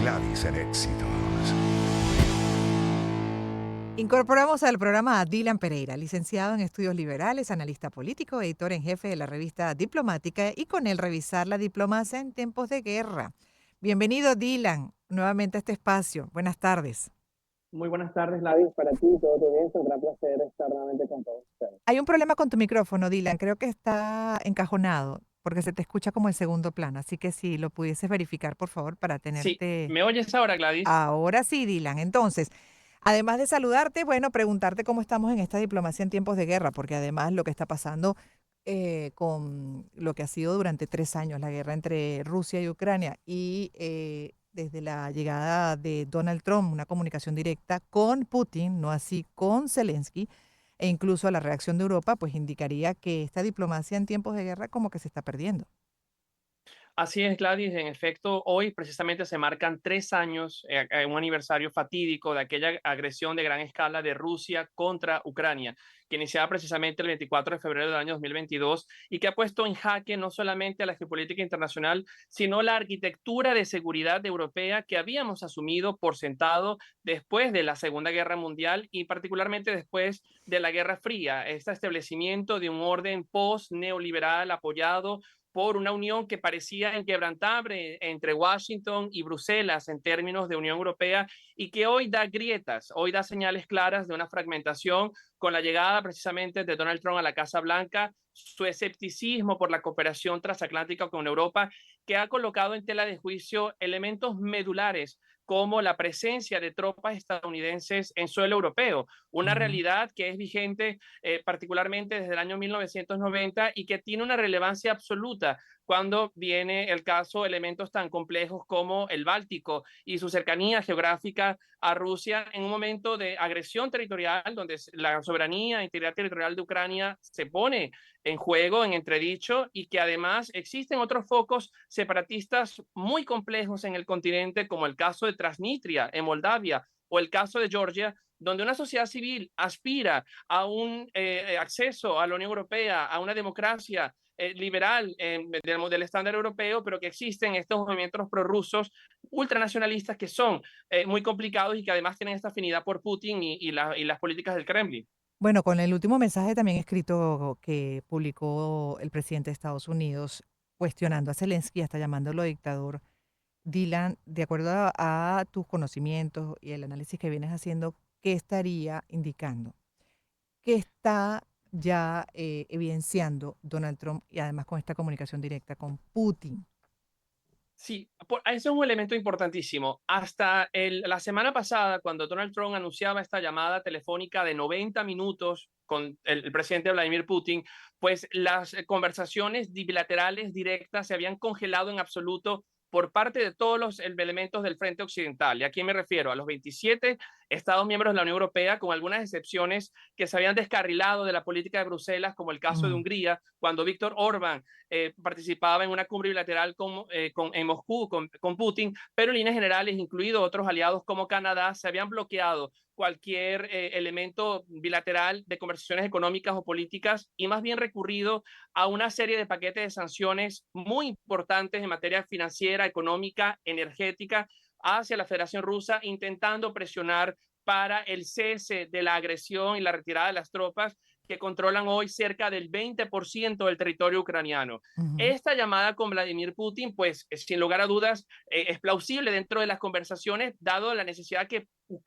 Gladys en Éxitos. Incorporamos al programa a Dylan Pereira, licenciado en estudios liberales, analista político, editor en jefe de la revista Diplomática y con él revisar la diplomacia en tiempos de guerra. Bienvenido, Dylan, nuevamente a este espacio. Buenas tardes. Muy buenas tardes, Gladys, para ti, todo tu bien. Es un gran placer estar nuevamente con todos ustedes. Hay un problema con tu micrófono, Dylan. Creo que está encajonado porque se te escucha como en segundo plano. Así que si lo pudieses verificar, por favor, para Sí, tenerte. ¿me oyes ahora, Gladys? Ahora sí, Dylan. Entonces, además de saludarte, bueno, preguntarte cómo estamos en esta diplomacia en tiempos de guerra, porque además lo que está pasando con lo que ha sido durante 3 años la guerra entre Rusia y Ucrania y desde la llegada de Donald Trump, una comunicación directa con Putin, no así con Zelensky, e incluso la reacción de Europa, pues indicaría que esta diplomacia en tiempos de guerra como que se está perdiendo. Así es, Gladys. En efecto, hoy precisamente se marcan 3 años, un aniversario fatídico de aquella agresión de gran escala de Rusia contra Ucrania, que iniciaba precisamente el 24 de febrero del año 2022 y que ha puesto en jaque no solamente a la geopolítica internacional, sino la arquitectura de seguridad europea que habíamos asumido por sentado después de la Segunda Guerra Mundial y particularmente después de la Guerra Fría, este establecimiento de un orden post-neoliberal apoyado por una unión que parecía inquebrantable entre Washington y Bruselas en términos de Unión Europea y que hoy da grietas, hoy da señales claras de una fragmentación con la llegada precisamente de Donald Trump a la Casa Blanca, su escepticismo por la cooperación transatlántica con Europa, que ha colocado en tela de juicio elementos medulares como la presencia de tropas estadounidenses en suelo europeo, una Ujú. realidad que es vigente particularmente desde el año 1990 y que tiene una relevancia absoluta cuando viene el caso elementos tan complejos como el Báltico y su cercanía geográfica a Rusia en un momento de agresión territorial donde la soberanía e integridad territorial de Ucrania se pone en juego, en entredicho, y que además existen otros focos separatistas muy complejos en el continente, como el caso de Transnistria en Moldavia o el caso de Georgia, donde una sociedad civil aspira a un acceso a la Unión Europea, a una democracia liberal del estándar europeo, pero que existen estos movimientos prorrusos ultranacionalistas que son muy complicados y que además tienen esta afinidad por Putin y las políticas del Kremlin. Bueno, con el último mensaje también escrito que publicó el presidente de Estados Unidos cuestionando a Zelensky, hasta llamándolo dictador, Dylan, de acuerdo a tus conocimientos y el análisis que vienes haciendo, ¿qué estaría indicando? ¿Qué está ya evidenciando Donald Trump y además con esta comunicación directa con Putin? Sí, eso es un elemento importantísimo. Hasta la semana pasada, cuando Donald Trump anunciaba esta llamada telefónica de 90 minutos con el presidente Vladimir Putin, pues las conversaciones bilaterales directas se habían congelado en absoluto por parte de todos los elementos del frente occidental. ¿Y a quién me refiero? A los 27 Estados miembros de la Unión Europea, con algunas excepciones que se habían descarrilado de la política de Bruselas, como el caso de Mm. Hungría, cuando Víctor Orbán participaba en una cumbre bilateral en Moscú con Putin, pero en líneas generales, incluidos otros aliados como Canadá, se habían bloqueado cualquier elemento bilateral de conversaciones económicas o políticas y más bien recurrido a una serie de paquetes de sanciones muy importantes en materia financiera, económica, energética hacia la Federación Rusa, intentando presionar para el cese de la agresión y la retirada de las tropas que controlan hoy cerca del 20% del territorio ucraniano. Ujú. Esta llamada con Vladimir Putin, pues sin lugar a dudas, es plausible dentro de las conversaciones, dado la necesidad que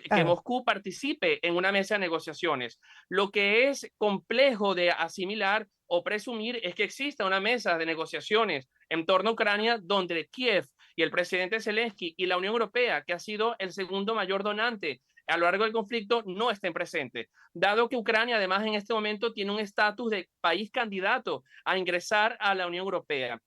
Claro. Moscú participe en una mesa de negociaciones. Lo que es complejo de asimilar o presumir es que exista una mesa de negociaciones en torno a Ucrania donde Kiev y el presidente Zelensky y la Unión Europea, que ha sido el segundo mayor donante a lo largo del conflicto, no estén presentes, dado que Ucrania además en este momento tiene un estatus de país candidato a ingresar a la Unión Europea.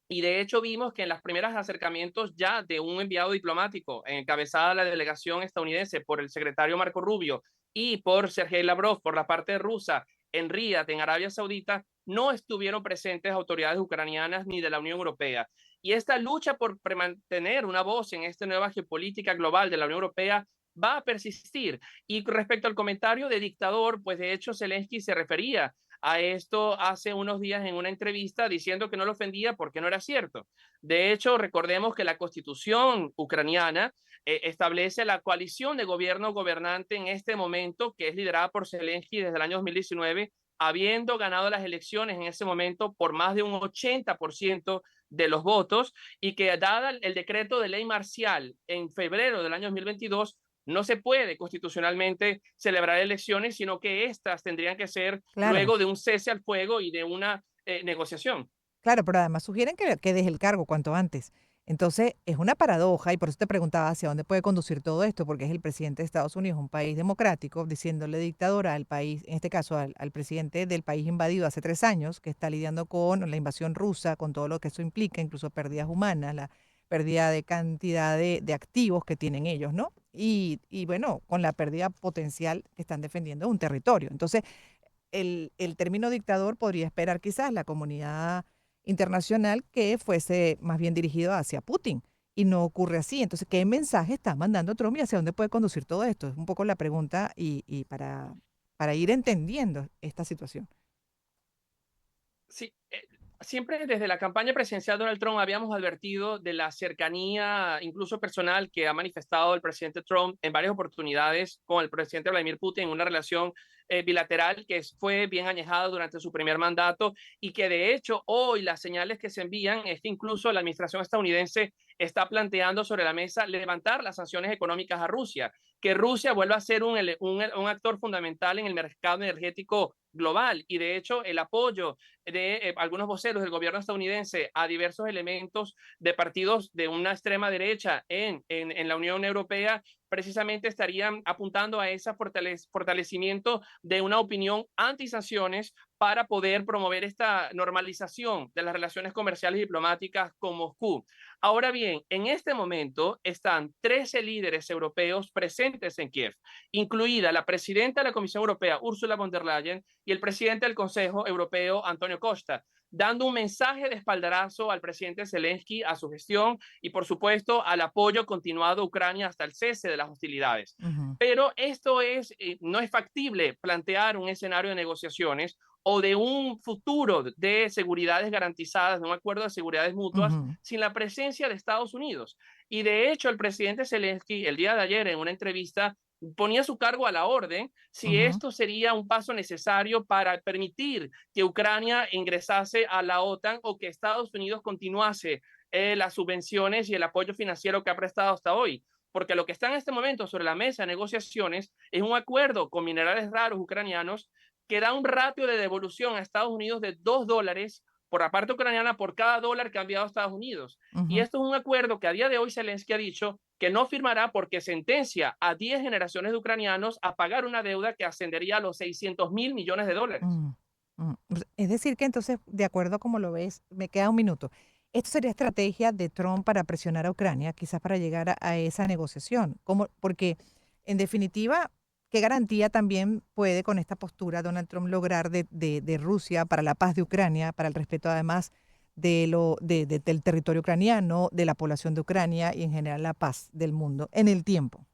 Y de hecho vimos que en los primeros acercamientos ya de un enviado diplomático encabezada la delegación estadounidense por el secretario Marco Rubio y por Sergei Lavrov por la parte rusa en Riyadh, en Arabia Saudita, no estuvieron presentes autoridades ucranianas ni de la Unión Europea. Y esta lucha por mantener una voz en esta nueva geopolítica global de la Unión Europea va a persistir. Y respecto al comentario de dictador, pues de hecho Zelensky se refería a esto hace unos días en una entrevista diciendo que no lo ofendía porque no era cierto. De hecho, recordemos que la constitución ucraniana establece la coalición de gobierno gobernante en este momento, que es liderada por Zelensky desde el año 2019, habiendo ganado las elecciones en ese momento por más de un 80% de los votos, y que dada el decreto de ley marcial en febrero del año 2022, no se puede constitucionalmente celebrar elecciones, sino que estas tendrían que ser Claro. luego de un cese al fuego y de una negociación. Claro, pero además sugieren que deje el cargo cuanto antes. Entonces, es una paradoja y por eso te preguntaba hacia dónde puede conducir todo esto, porque es el presidente de Estados Unidos, un país democrático, diciéndole dictadora al país, en este caso al presidente del país invadido hace 3 años, que está lidiando con la invasión rusa, con todo lo que eso implica, incluso pérdidas humanas, la pérdida de cantidad de activos que tienen ellos, ¿no? Y bueno, con la pérdida potencial que están defendiendo un territorio. Entonces, el término dictador podría esperar quizás la comunidad internacional que fuese más bien dirigido hacia Putin. Y no ocurre así. Entonces, ¿qué mensaje está mandando Trump y hacia dónde puede conducir todo esto? Es un poco la pregunta y para ir entendiendo esta situación. Sí, siempre desde la campaña presidencial de Donald Trump habíamos advertido de la cercanía, incluso personal, que ha manifestado el presidente Trump en varias oportunidades con el presidente Vladimir Putin en una relación bilateral que fue bien añejada durante su primer mandato, y que de hecho hoy las señales que se envían es que incluso la administración estadounidense está planteando sobre la mesa levantar las sanciones económicas a Rusia, que Rusia vuelva a ser un actor fundamental en el mercado energético global. Y de hecho el apoyo de algunos voceros del gobierno estadounidense a diversos elementos de partidos de una extrema derecha en la Unión Europea precisamente estarían apuntando a ese fortalecimiento de una opinión anti-sanciones para poder promover esta normalización de las relaciones comerciales y diplomáticas con Moscú. Ahora bien, en este momento están 13 líderes europeos presentes en Kiev, incluida la presidenta de la Comisión Europea, Ursula von der Leyen, y el presidente del Consejo Europeo, Antonio Costa, dando un mensaje de espaldarazo al presidente Zelensky, a su gestión y, por supuesto, al apoyo continuado a Ucrania hasta el cese de las hostilidades. Ujú, Pero no es factible plantear un escenario de negociaciones o de un futuro de seguridades garantizadas, de un acuerdo de seguridades mutuas, ujú, sin la presencia de Estados Unidos. Y de hecho, el presidente Zelensky, el día de ayer, en una entrevista, ponía su cargo a la orden si ujú, esto sería un paso necesario para permitir que Ucrania ingresase a la OTAN o que Estados Unidos continuase las subvenciones y el apoyo financiero que ha prestado hasta hoy. Porque lo que está en este momento sobre la mesa de negociaciones es un acuerdo con minerales raros ucranianos que da un ratio de devolución a Estados Unidos de $2 por la parte ucraniana por cada dólar que ha enviado a Estados Unidos. Y ujú. esto es un acuerdo que a día de hoy Zelensky ha dicho que no firmará porque sentencia a 10 generaciones de ucranianos a pagar una deuda que ascendería a los $600.000 millones. Mm, es decir, que entonces, de acuerdo a cómo lo ves, me queda un minuto. ¿Esto sería estrategia de Trump para presionar a Ucrania, quizás para llegar a esa negociación? ¿Cómo? Porque, en definitiva, ¿qué garantía también puede con esta postura Donald Trump lograr de Rusia para la paz de Ucrania, para el respeto además del territorio ucraniano, de la población de Ucrania y en general la paz del mundo en el tiempo?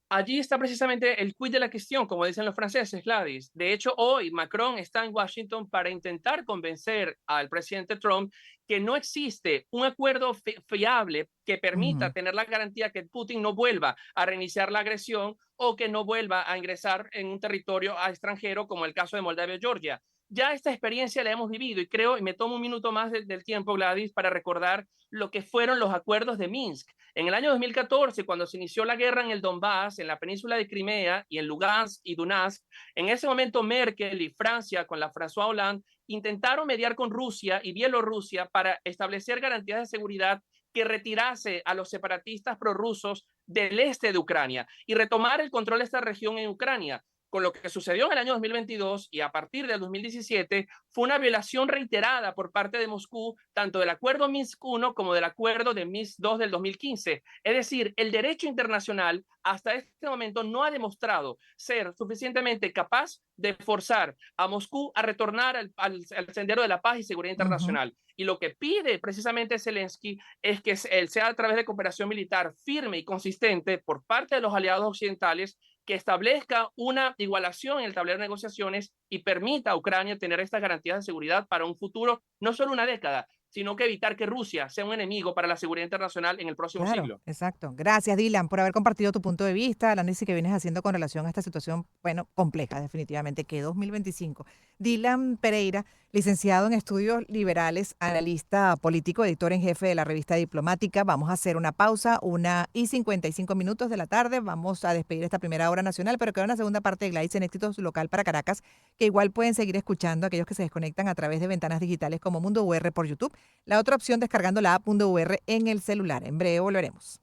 Allí está precisamente el quid de la cuestión, como dicen los franceses, Gladys. De hecho, hoy Macron está en Washington para intentar convencer al presidente Trump que no existe un acuerdo fiable que permita Ujú, tener la garantía que Putin no vuelva a reiniciar la agresión o que no vuelva a ingresar en un territorio extranjero como el caso de Moldavia y Georgia. Ya esta experiencia la hemos vivido y creo, y me tomo un minuto más del tiempo, Gladys, para recordar lo que fueron los acuerdos de Minsk. En el año 2014, cuando se inició la guerra en el Donbass, en la península de Crimea y en Lugansk y Donetsk, en ese momento Merkel y Francia, con la François Hollande, intentaron mediar con Rusia y Bielorrusia para establecer garantías de seguridad que retirase a los separatistas prorrusos del este de Ucrania y retomar el control de esta región en Ucrania. Con lo que sucedió en el año 2022 y a partir del 2017 fue una violación reiterada por parte de Moscú, tanto del acuerdo Minsk I como del acuerdo de Minsk II del 2015. Es decir, el derecho internacional hasta este momento no ha demostrado ser suficientemente capaz de forzar a Moscú a retornar al sendero de la paz y seguridad ujú. internacional. Y lo que pide precisamente Zelensky es que sea a través de cooperación militar firme y consistente por parte de los aliados occidentales que establezca una igualación en el tablero de negociaciones y permita a Ucrania tener estas garantías de seguridad para un futuro, no solo una década, sino que evitar que Rusia sea un enemigo para la seguridad internacional en el próximo Claro, siglo. exacto. Gracias, Dylan, por haber compartido tu punto de vista, el análisis que vienes haciendo con relación a esta situación, bueno, compleja, definitivamente, que 2025. Dylan Pereira, licenciado en estudios liberales, analista político, editor en jefe de la revista Diplomática. Vamos a hacer una pausa, 1:55 de la tarde. Vamos a despedir esta primera hora nacional, pero queda una segunda parte de Gladys en Éxitos Local para Caracas, que igual pueden seguir escuchando aquellos que se desconectan a través de ventanas digitales como Mundo UR por YouTube. La otra opción descargando la app Mundo UR en el celular. En breve volveremos.